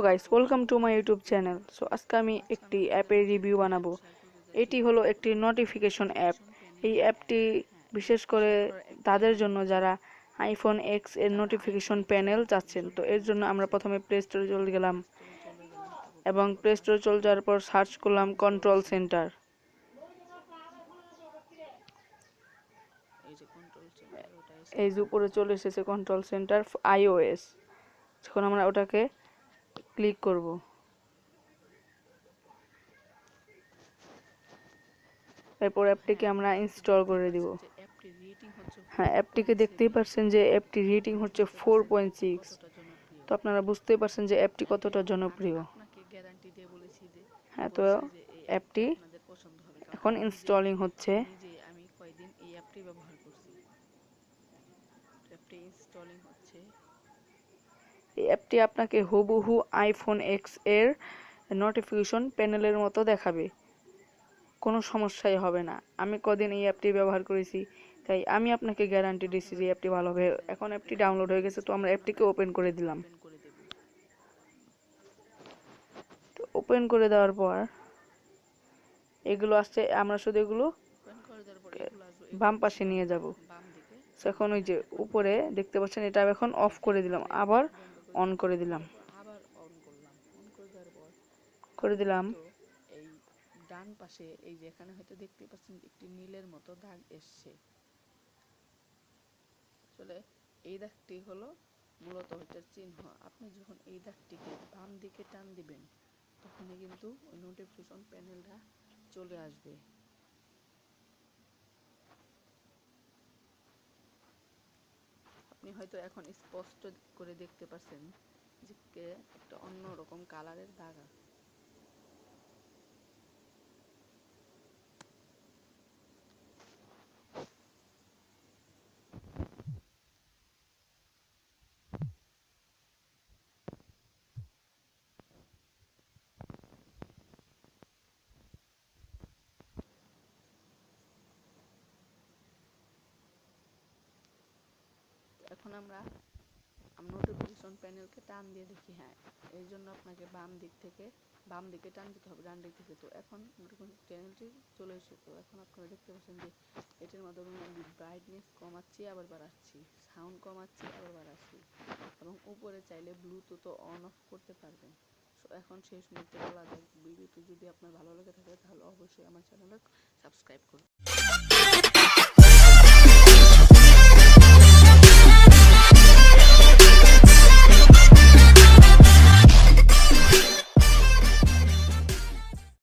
Guys, welcome to my YouTube channel. So আজকে আমি একটি অ্যাপের রিভিউ বানাবো। এটি হলো একটি নোটিফিকেশন অ্যাপ। এই অ্যাপটি বিশেষ করে তাদের জন্য যারা আইফোন এক্স এর নোটিফিকেশন প্যানেল চাচ্ছেন। তো এর জন্য আমরা প্রথমে প্লে স্টোরে চলে গেলাম এবং প্লে স্টোরে চলে যাওয়ার পর সার্চ করলাম কন্ট্রোল সেন্টার। এই যে উপরে চলে এসেছে কন্ট্রোল সেন্টার iOS। এখন আমরা ওটাকে ক্লিক করব। এরপর অ্যাপটিকে আমরা ইনস্টল করে দিব। হ্যাঁ, অ্যাপটিকে দেখতেই পাচ্ছেন যে অ্যাপটি রেটিং হচ্ছে 4.6। তো আপনারা বুঝতেই পারছেন যে অ্যাপটি কতটা জনপ্রিয়। হ্যাঁ, তো অ্যাপটি এখন ইনস্টলিং হচ্ছে। এই অ্যাপটি আপনাকে হুবহু আইফোন এক্স এর নোটিফিকেশন প্যানেলের মতো দেখাবে, কোনো সমস্যাই হবে না। আমি কদিন এই অ্যাপটি ব্যবহার করেছি, তাই আমি আপনাকে গ্যারান্টি দিচ্ছি যে অ্যাপটি ভালো হবে। এখন অ্যাপটি ডাউনলোড হয়ে গেছে, তো আমরা অ্যাপটিকে ওপেন করে দিলাম। তো ওপেন করে দেওয়ার পর এগুলো আসছে, আমরা শুধু এগুলো বাম পাশে নিয়ে যাব। এখন ওই যে উপরে দেখতে পাচ্ছেন, এটা এখন অফ করে দিলাম, আবার অন করে দিলাম। এই ডান পাশে এই যে এখানে হয়তো দেখতে পাচ্ছেন একটি নীলের মতো দাগ এসছে। আসলে এই দাগটি হলো মূলত এটার চিহ্ন। আপনি যখন এই দাগটিকে বাম দিকে টান দিবেন তখনই কিন্তু ওই নোটিফিকেশন প্যানেলটা চলে আসবে। আপনি হয়তো এখন স্পষ্ট করে দেখতে পাচ্ছেন যে একটা অন্যরকম কালারের দাগ আছে। এখন আমরা নোটিফিকেশন প্যানেলকে টান দিয়ে দেখি। হ্যাঁ, এর জন্য আপনাকে বাম দিকে টান দিতে হবে, ডান দিক থেকে। তো এখন নোটিফিকেশন প্যানেলটি চলে এসেছে। তো এখন আপনারা দেখতে পাচ্ছেন যে এটার মাধ্যমে আমি ব্রাইটনেস কমাচ্ছি আবার বাড়াচ্ছি, সাউন্ড কমাচ্ছি আবার বাড়াচ্ছি, এবং উপরে চাইলে ব্লুটুথও অন অফ করতে পারবেন। সো এখন শেষ মুহূর্তে বলা যায়, ভিডিওটি যদি আপনার ভালো লেগে থাকে তাহলে অবশ্যই আমার চ্যানেলে সাবস্ক্রাইব করুন।